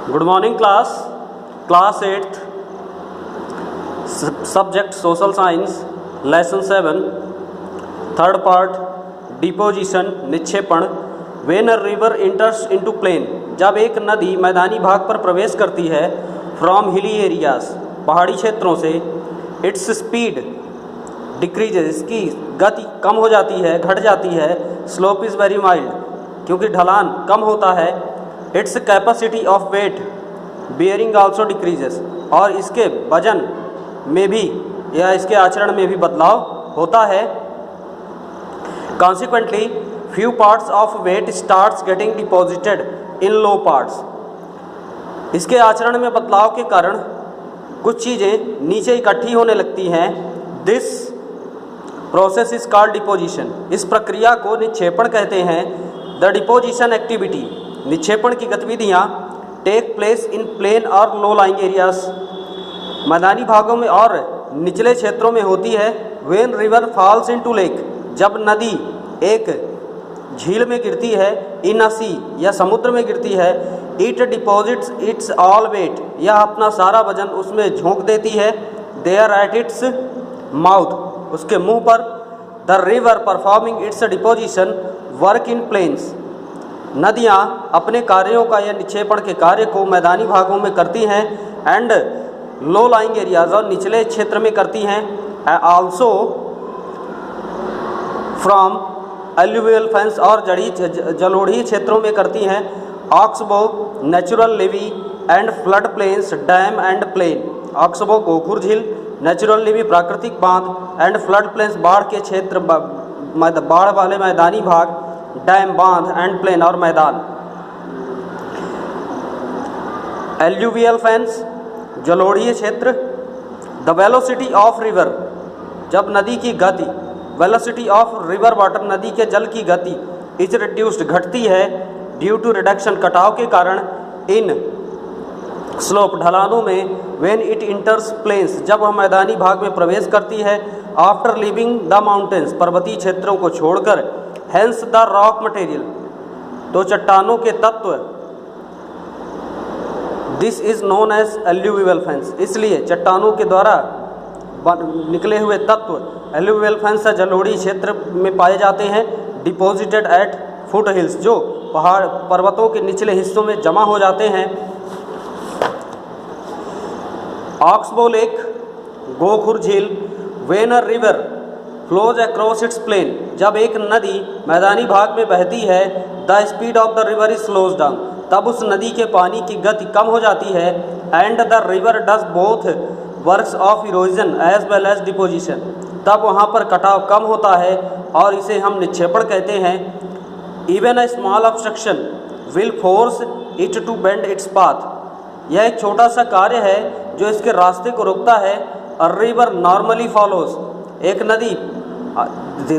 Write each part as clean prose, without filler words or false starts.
Good morning class 8th subject social science lesson 7 third part deposition निक्षेपण। When a river enters into plain, जब एक नदी मैदानी भाग पर प्रवेश करती है फ्रॉम हिली एरियाज, पहाड़ी क्षेत्रों से, इट्स स्पीड डिक्रीजेज, इसकी गति कम हो जाती है, घट जाती है। स्लोप इज़ वेरी माइल्ड, क्योंकि ढलान कम होता है। Its capacity of weight bearing also decreases, और इसके वजन में भी या इसके आचरण में भी बदलाव होता है। Consequently few parts of weight starts getting deposited in low parts, इसके आचरण में बदलाव के कारण कुछ चीज़ें नीचे इकट्ठी होने लगती हैं। This process is called deposition, इस प्रक्रिया को निक्षेपण कहते हैं। द डिपोजिशन एक्टिविटी, निक्षेपण की गतिविधियाँ टेक प्लेस इन प्लेन और लो लाइंग एरियाज, मैदानी भागों में और निचले क्षेत्रों में होती है। When river falls into lake, जब नदी एक झील में गिरती है, इन अ सी या समुद्र में गिरती है, it deposits its all weight, यह अपना सारा वजन उसमें झोंक देती है। देयर एट इट्स माउथ, उसके मुंह पर। The river performing its deposition work in plains, नदियाँ अपने कार्यों का या निक्षेपण के कार्य को मैदानी भागों में करती हैं। एंड लो लाइंग एरियाज, और निचले क्षेत्र में करती हैं। आल्सो फ्रॉम एल्यूवियल फेंस, और जलोढ़ी क्षेत्रों में करती हैं। Oxbow natural levee and flood plains, dam and plain. Oxbow गोखुर झील, नेचुरल लेवी प्राकृतिक बांध, एंड फ्लड प्लेन्स बाढ़ के क्षेत्र, बाढ़ वाले मैदानी भाग, डैम बांध, एंड प्लेन और मैदान। एल्यूवियल फेंस जलोढ़ीय क्षेत्र। द वेलोसिटी ऑफ रिवर, जब नदी की गति, वेलोसिटी ऑफ रिवर वाटर, नदी के जल की गति, इज रिड्यूस्ड, घटती है। ड्यू टू रिडक्शन, कटाव के कारण। इन स्लोप, ढलानों में। व्हेन इट इंटर्स प्लेन्स, जब वह मैदानी भाग में प्रवेश करती है। आफ्टर लिविंग द माउंटेन्स, पर्वतीय क्षेत्रों को छोड़कर। हेंस द रॉक मटेरियल, तो चट्टानों के तत्व। This is known as alluvial fans, इसलिए चट्टानों के द्वारा निकले हुए तत्व एल्यूवियल फेंस से जलोढ़ी क्षेत्र में पाए जाते हैं। डिपॉजिटेड एट फुट हिल्स, जो पहाड़ पर्वतों के निचले हिस्सों में जमा हो जाते हैं। ऑक्सबो लेक, गोखुर झील। When a river flows across its plain, जब एक नदी मैदानी भाग में बहती है। The speed of the river is slows down, तब उस नदी के पानी की गति कम हो जाती है। And the river does both works of erosion as well as deposition, तब वहाँ पर कटाव कम होता है और इसे हम निक्षेपण कहते हैं। Even a small obstruction will force it to bend its path, यह एक छोटा सा कार्य है जो इसके रास्ते को रोकता है। अ रिवर नॉर्मली फॉलोज, एक नदी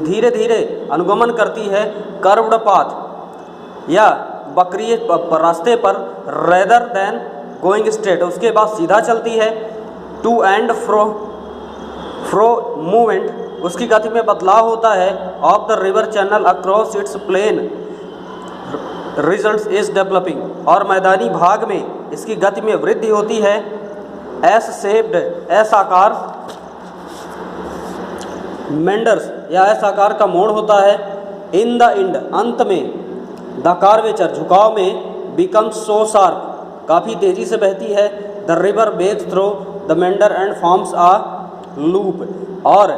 धीरे धीरे अनुगमन करती है। कर्व्ड पाथ, या वक्रीय रास्ते पर। रेदर देन गोइंग स्ट्रेट, उसके बाद सीधा चलती है। टू एंड फ्रो मूवमेंट, उसकी गति में बदलाव होता है। Of the river channel across its plain results is developing, और मैदानी भाग में इसकी गति में वृद्धि होती है। एस शेप्ड, एस आकार। मेंडर्स, या एस आकार का मोड़ होता है। इन द इंड, अंत में। द कार्वेचर, झुकाव में। बिकम सो शार्प, काफ़ी तेजी से बहती है। The river bends through the meander and forms a loop, और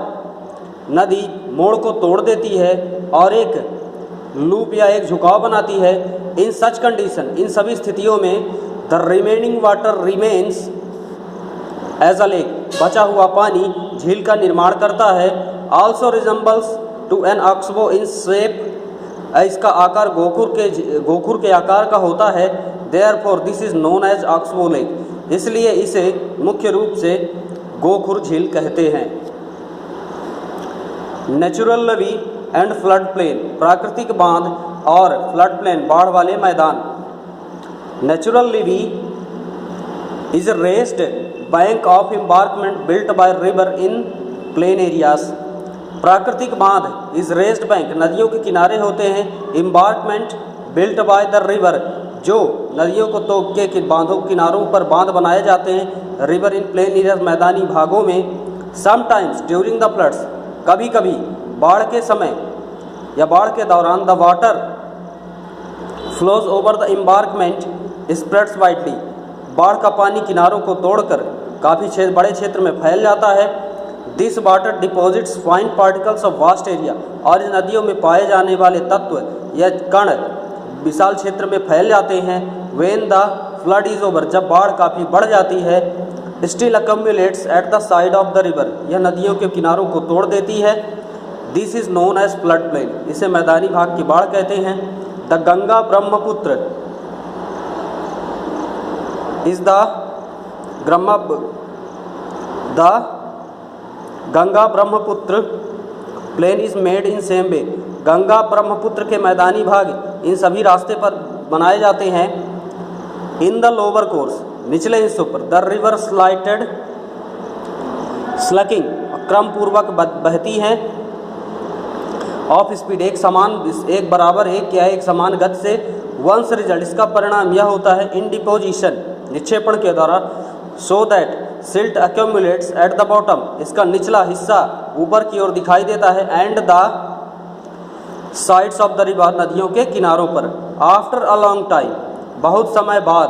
नदी मोड़ को तोड़ देती है और एक लूप या एक झुकाव बनाती है। इन सच कंडीशन, इन सभी स्थितियों में। The remaining water remains as a lake, बचा हुआ पानी झील का निर्माण करता है। Also resembles to an oxbow in shape, इसका आकार गोखुर के आकार का होता है। Therefore this is known as oxbow lake, इसलिए इसे मुख्य रूप से गोखुर झील कहते हैं। Natural levee and flood plain, प्राकृतिक बांध और फ्लड प्लेन, बाढ़ वाले मैदान। Natural levee is raised bank of embankment built by river in plain areas, प्राकृतिक बांध इज रेस्ड बैंक, नदियों के किनारे होते हैं। Embankment built by the river, जो नदियों को तो के बांधों किनारों पर बांध बनाए जाते हैं। रिवर इन प्लेन एरियाज, मैदानी भागों में। समटाइम्स ड्यूरिंग द फ्लड्स, कभी कभी बाढ़ के समय या बाढ़ के दौरान, the water flows over the embankment spreads widely, बाढ़ का पानी किनारों को तोड़कर काफ़ी बड़े क्षेत्र में फैल जाता है। This water deposits fine particles of vast area, और इन नदियों में पाए जाने वाले तत्व या कण विशाल क्षेत्र में फैल जाते हैं। When the flood is over, जब बाढ़ काफ़ी बढ़ जाती है। स्टिल accumulates at the side of the river, यह नदियों के किनारों को तोड़ देती है। This is known as flood plain, इसे मैदानी भाग की बाढ़ कहते हैं। The Ganga Brahmaputra is the Ganga Brahmaputra plain is made in same way, Ganga Brahmaputra के मैदानी भाग इन सभी रास्ते पर बनाए जाते हैं। इन द लोअर कोर्स, निचले हिस्सों पर, द रिवर स्लाइटेड स्लकिंग, क्रम पूर्वक बहती है। ऑफ स्पीड, एक बराबर एक समान गति से। वंस रिजल्ट, इसका परिणाम यह होता है, इन डिपोजिशन, निक्षेपण के द्वारा। So that silt accumulates at the bottom, इसका निचला हिस्सा ऊपर की ओर दिखाई देता है। And the sides of the river, नदियों के किनारों पर। आफ्टर अ लॉन्ग टाइम, बहुत समय बाद,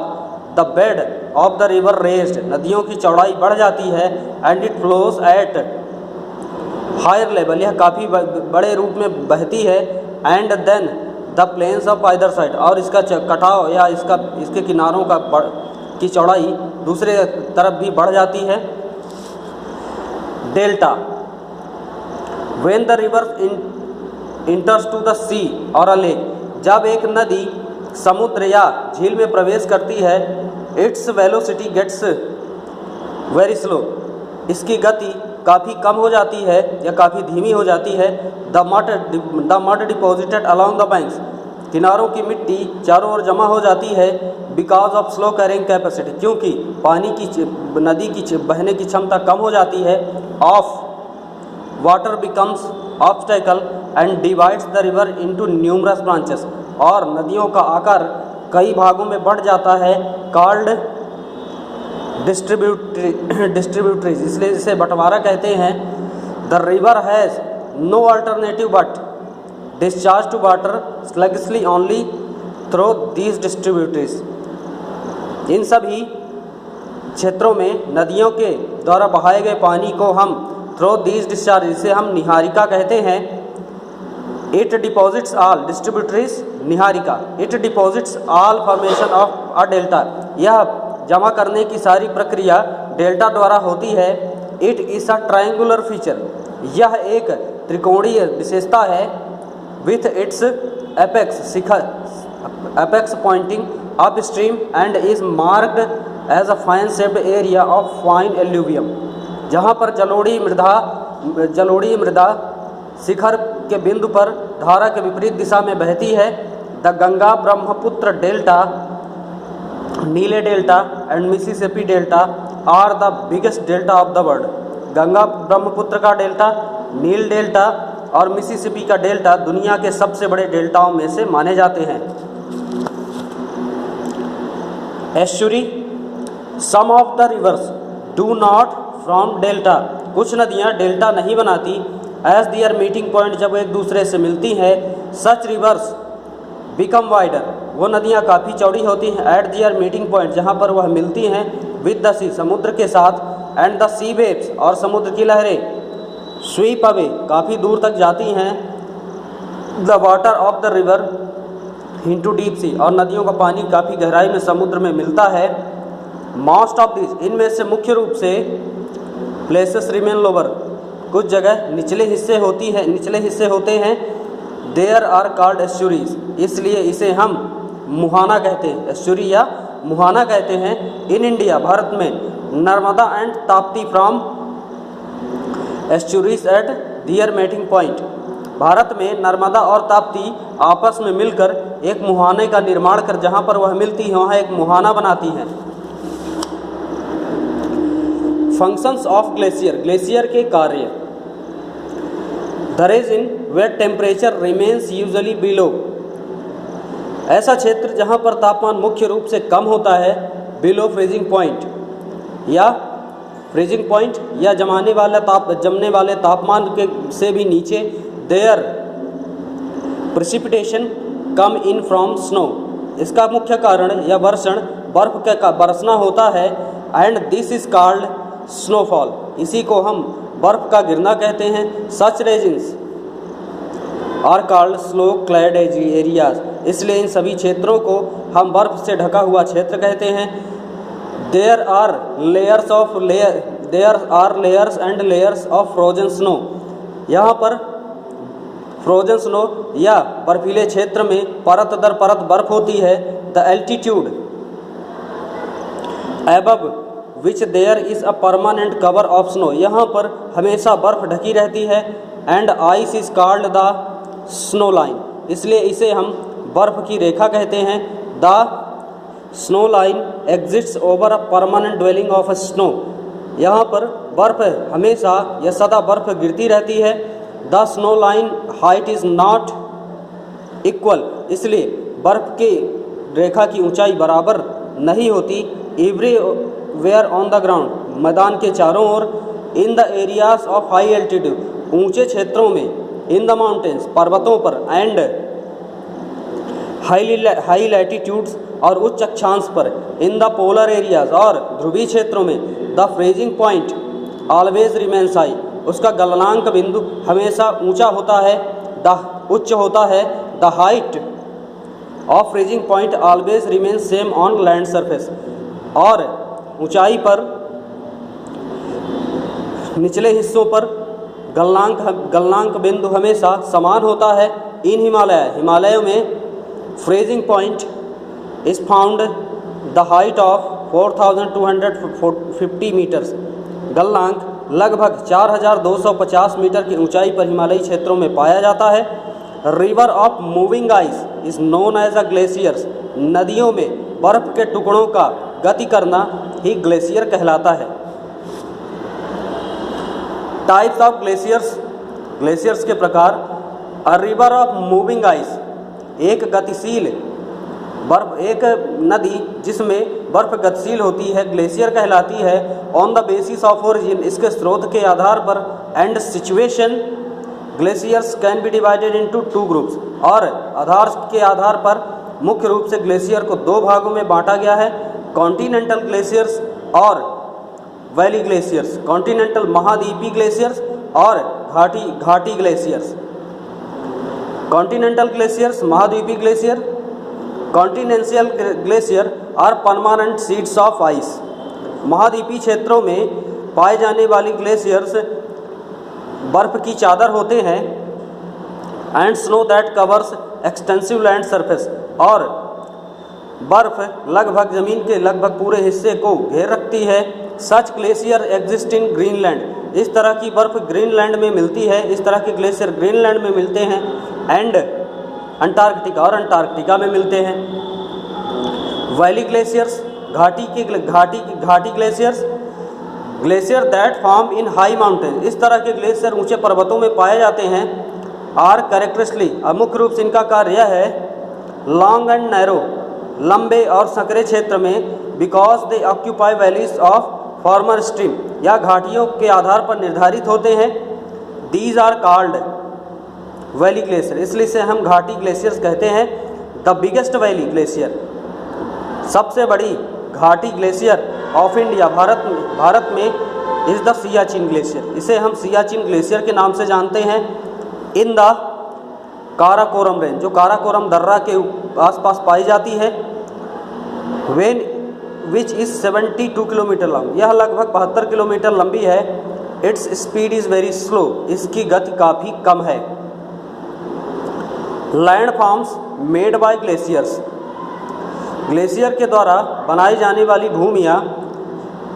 the bed of the river raised, नदियों की चौड़ाई बढ़ जाती है। And it flows at higher level, यह काफ़ी बड़े रूप में बहती है। And then the plains of either side, और इसका कटाव या इसके किनारों की चौड़ाई दूसरे तरफ भी बढ़ जाती है। Delta, when the river enters to the sea or a lake, जब एक नदी समुद्र या झील में प्रवेश करती है। Its velocity gets very slow, इसकी गति काफ़ी कम हो जाती है या काफ़ी धीमी हो जाती है। The mud deposited along the banks, किनारों की मिट्टी चारों ओर जमा हो जाती है। Because of slow carrying capacity, क्योंकि नदी की बहने की क्षमता कम हो जाती है। Of water becomes obstacle and divides the river into numerous branches, और नदियों का आकार कई भागों में बढ़ जाता है। कॉल्ड डिस्ट्रीब्यूटरीज, इसलिए इसे बंटवारा कहते हैं। The river has no alternative but discharge to water sluggishly only through these distributaries, इन सभी क्षेत्रों में नदियों के द्वारा बहाए गए पानी को हम थ्रू दीज डिस्चार्ज, इसे हम निहारिका कहते हैं। It deposits all distributaries, Niharika, it deposits all formation of a delta, यह जमा करने की सारी प्रक्रिया डेल्टा द्वारा होती है। It is a triangular feature, यह एक त्रिकोणीय विशेषता है। With its apex pointing upstream and is marked as a fine shaped area of fine alluvium, जहाँ पर जलोढ़ी मृदा शिखर के बिंदु पर धारा के विपरीत दिशा में बहती है। द गंगा ब्रह्मपुत्र डेल्टा, नीले delta and Mississippi delta R the biggest delta of the world, Ganga Brahmaputra का डेल्टा, नील डेल्टा और मिसिसिपी का डेल्टा दुनिया के सबसे बड़े डेल्टाओं में से माने जाते हैं। Estuary, some of the rivers do not from delta, कुछ नदियाँ डेल्टा नहीं बनाती। एज दियर मीटिंग पॉइंट, जब एक दूसरे से मिलती हैं। सच रिवर्स बिकम वाइडर, वो नदियाँ काफ़ी चौड़ी होती हैं। एट दियर मीटिंग पॉइंट, जहाँ पर वह मिलती हैं। विद द सी, समुद्र के साथ। एंड द सी वेव्स, और समुद्र की लहरें। स्वीप अवे, काफ़ी दूर तक जाती हैं। The water of the river into deep sea, और नदियों का पानी काफ़ी गहराई में समुद्र में मिलता है। मोस्ट ऑफ दिस, इनमें से मुख्य रूप से प्लेसेस रिमेन लोअर, कुछ जगह निचले हिस्से होते हैं। देयर आर कॉल्ड एस्चुरीज, इसलिए इसे हम मुहाना कहते हैं, एस्चुरी या मुहाना कहते हैं। इन इंडिया, भारत में Narmada and Tapti from estuaries at their meeting point, Bharat में नर्मदा और ताप्ती आपस में मिलकर एक मुहाने का निर्माण कर, जहाँ पर वह मिलती है वहाँ एक मुहाना बनाती हैं। फंक्शंस ऑफ ग्लेशियर, ग्लेशियर के कार्य। The region where temperature remains usually below ऐसा क्षेत्र जहाँ पर तापमान मुख्य रूप से कम होता है, बिलो फ्रीजिंग पॉइंट या जमने वाले तापमान के से भी नीचे, there precipitation come in from snow, इसका मुख्य कारण या वर्षण बर्फ का बरसना होता है, and this is called snowfall, इसी को हम बर्फ का गिरना कहते हैं। Such regions are called snow clad areas, इसलिए इन सभी क्षेत्रों को हम बर्फ से ढका हुआ क्षेत्र कहते हैं। There are layers and layers of frozen snow, यहाँ पर फ्रोजन स्नो या बर्फीले क्षेत्र में परत दर परत बर्फ होती है। The altitude above which there is a permanent cover of snow, यहाँ पर हमेशा बर्फ ढकी रहती है। And ice is called the snow line, इसलिए इसे हम बर्फ की रेखा कहते हैं। The snow line exists over a permanent dwelling of snow, यहाँ पर बर्फ हमेशा या सदा बर्फ गिरती रहती है। The snow line height is not equal, इसलिए बर्फ की रेखा की ऊंचाई बराबर नहीं होती। एवरीवेयर ऑन द ग्राउंड, मैदान के चारों ओर। In the areas of high altitude, ऊंचे क्षेत्रों में। इन द माउंटेन्स, पर्वतों पर। एंड हाई लैटिट्यूड्स, और उच्च अक्षांश पर। इन द पोलर एरियाज, और ध्रुवीय क्षेत्रों में। The freezing point always remains high, उसका गलनांक बिंदु हमेशा ऊंचा होता है, उच्च होता है। The height of freezing point always remains same on land surface, और ऊंचाई पर निचले हिस्सों पर गलनांक बिंदु हमेशा समान होता है। इन हिमालयों में freezing point is found the height of 4250 metres, गलनांक लगभग 4250 मीटर की ऊंचाई पर हिमालयी क्षेत्रों में पाया जाता है। River of moving ice is known as a glaciers, नदियों में बर्फ के टुकड़ों का गति करना ही ग्लेशियर कहलाता है। टाइप्स ऑफ ग्लेशियर्स के प्रकार। A river of moving ice, एक नदी जिसमें बर्फ गतिशील होती है ग्लेशियर कहलाती है। On the basis of origin, इसके स्रोत के आधार पर। And situation, glaciers can be divided into 2 groups, और आधार के आधार पर मुख्य रूप से ग्लेशियर को 2 भागों में बांटा गया है, कॉन्टिनेंटल ग्लेशियर्स और वैली ग्लेशियर्स। कॉन्टिनेंटल महाद्वीपीय ग्लेशियर्स और घाटी ग्लेशियर्स। कॉन्टिनेंटल ग्लेशियर्स, महाद्वीपीय glacier. Continental glacier are permanent sheets of ice, महाद्वीपीय क्षेत्रों में पाए जाने वाली ग्लेशियर्स बर्फ की चादर होते हैं। And snow that covers extensive land surface, और बर्फ लगभग ज़मीन के लगभग पूरे हिस्से को घेर रखती है। सच ग्लेशियर एग्जिस्ट इन ग्रीनलैंड, इस तरह की बर्फ ग्रीनलैंड में मिलती है, इस तरह के ग्लेशियर ग्रीनलैंड में मिलते हैं। एंड अंटार्कटिका, और अंटार्कटिका में मिलते हैं। वैली ग्लेशियर्स, घाटी glaciers. Glacier that form in high mountain, इस तरह के ग्लेशियर ऊंचे पर्वतों में पाए जाते हैं। आर कैरेक्टरिस्टिकली, मुख्य रूप से इनका कार्य यह है, लॉन्ग एंड नैरो, लंबे और संकरे क्षेत्र में। Because they occupy valleys of former stream, या घाटियों के आधार पर निर्धारित होते हैं। These are called valley glacier, इसलिए से हम घाटी ग्लेशियर्स कहते हैं। द बिगेस्ट वैली ग्लेशियर, सबसे बड़ी घाटी ग्लेशियर ऑफ इंडिया, भारत में इज द सियाचिन ग्लेशियर, इसे हम सियाचिन ग्लेशियर के नाम से जानते हैं। इन द काराकोरम रेंज, जो काराकोरम दर्रा के आसपास पाई जाती है। When which is 72 kilometre long, यह लगभग 72 किलोमीटर लंबी है। Its speed is very slow, इसकी गति काफ़ी कम है। Land forms made by glaciers, glacier के द्वारा बनाई जाने वाली भूमियाँ।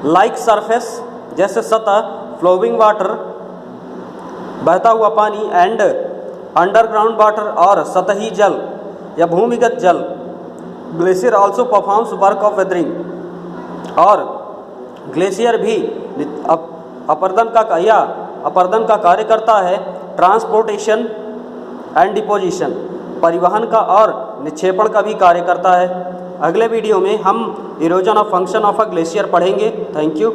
लाइक सरफेस, जैसे सतह। फ्लोइंग वाटर, बहता हुआ पानी। एंड अंडरग्राउंड वाटर, और सतही जल या भूमिगत जल। Glacier also performs work of weathering, और ग्लेशियर भी अपर्दन का कार्य करता है। ट्रांसपोर्टेशन एंड डिपोजिशन, परिवहन का और निक्षेपण का भी कार्य करता है। अगले वीडियो में हम erosion of function of a glacier पढ़ेंगे। Thank you.